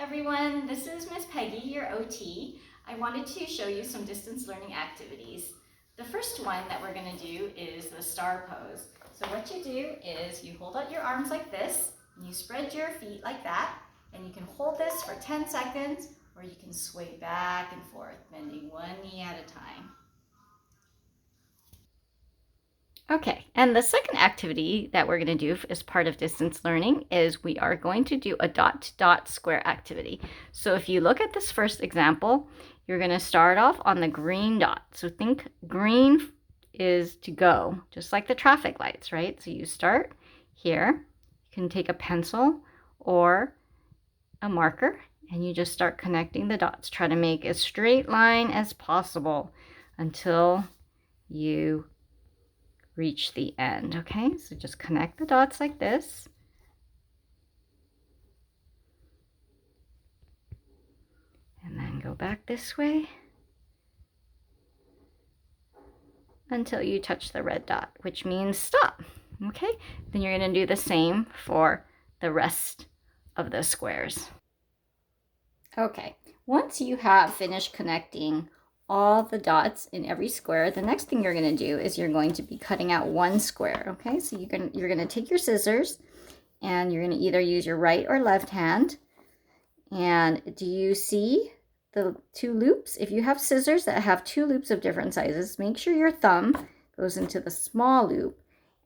Everyone, this is Miss Peggy, your OT. I wanted to show you some distance learning activities. The first one that we're going to do is the star pose. So what you do is you hold out your arms like this, and you spread your feet like that, and you can hold this for 10 seconds, or you can sway back and forth, bending one knee at a time. Okay, and the second activity that we're going to do as part of distance learning is we are going to do a dot-to-dot square activity. So if you look at this first example, you're going to start off on the green dot. So think green is to go, just like the traffic lights, right? So you start here. You can take a pencil or a marker, and you just start connecting the dots. Try to make a straight line as possible until you reach the end. Okay, so just connect the dots like this. And then go back this way until you touch the red dot, which means stop. Okay, then you're going to do the same for the rest of the squares. Okay, once you have finished connecting all the dots in every square, the next thing you're going to do is you're going to be cutting out one square. Okay, so you're going to take your scissors and you're going to either use your right or left hand. And do you see the two loops? If you have scissors that have two loops of different sizes, make sure your thumb goes into the small loop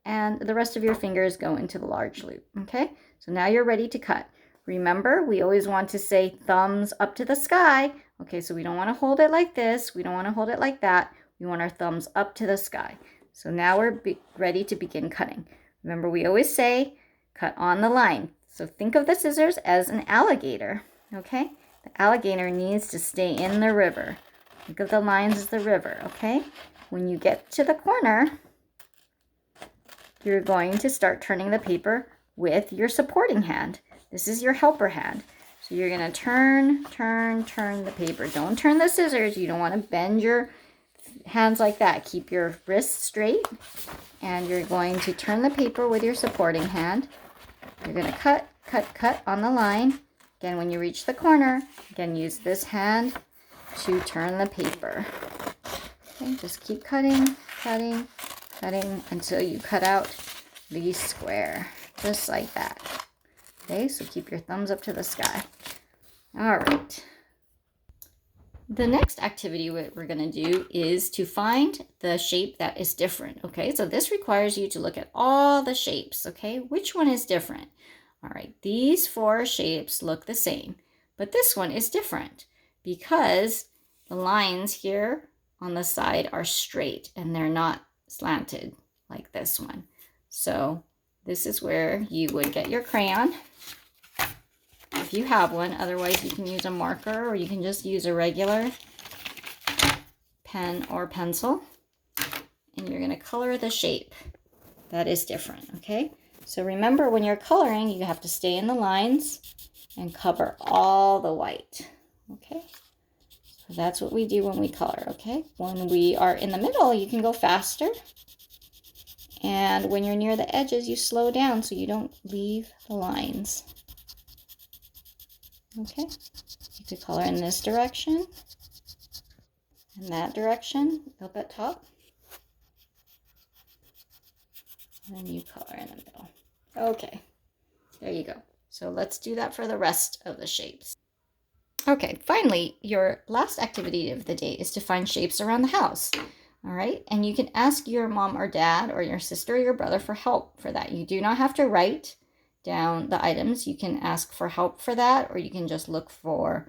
and the rest of your fingers go into the large loop. Okay, so now you're ready to cut. Remember, we always want to say thumbs up to the sky. Okay, so we don't want to hold it like this. We don't want to hold it like that. We want our thumbs up to the sky. So now we're ready to begin cutting. Remember, we always say cut on the line. So think of the scissors as an alligator. Okay, the alligator needs to stay in the river. Think of the lines as the river. Okay, when you get to the corner, you're going to start turning the paper with your supporting hand. This is your helper hand. So you're going to turn the paper. Don't turn the scissors. You don't want to bend your hands like that. Keep your wrists straight. And you're going to turn the paper with your supporting hand. You're going to cut on the line. Again, when you reach the corner, again, use this hand to turn the paper. Okay, just keep cutting until you cut out the square, just like that. Okay, so keep your thumbs up to the sky. All right. The next activity we're going to do is to find the shape that is different. Okay, so this requires you to look at all the shapes. Okay, which one is different? All right, these four shapes look the same, but this one is different because the lines here on the side are straight and they're not slanted like this one. So this is where you would get your crayon if you have one. Otherwise, you can use a marker or you can just use a regular pen or pencil. And you're going to color the shape that is different, okay? So remember, when you're coloring, you have to stay in the lines and cover all the white, okay? So that's what we do when we color, okay? When we are in the middle, you can go faster. And when you're near the edges, you slow down so you don't leave the lines. Okay, you could color in this direction and that direction up at top. And then you color in the middle. Okay, there you go. So let's do that for the rest of the shapes. Okay, finally, your last activity of the day is to find shapes around the house. All right, and you can ask your mom or dad or your sister or your brother for help for that. You do not have to write down the items. You can ask for help for that, or you can just look for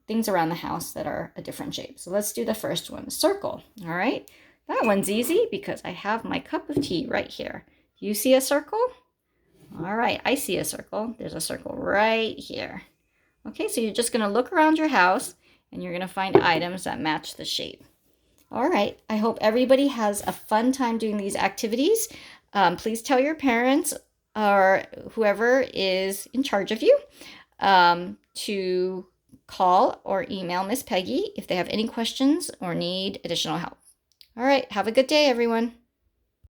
things around the house that are a different shape. So let's do the first one, circle. All right, that one's easy because I have my cup of tea right here. Do you see a circle? All right, I see a circle. There's a circle right here. Okay, so you're just going to look around your house and you're going to find items that match the shape. All right, I hope everybody has a fun time doing these activities. Please tell your parents or whoever is in charge of you to call or email Miss Peggy if they have any questions or need additional help. All right, have a good day, everyone.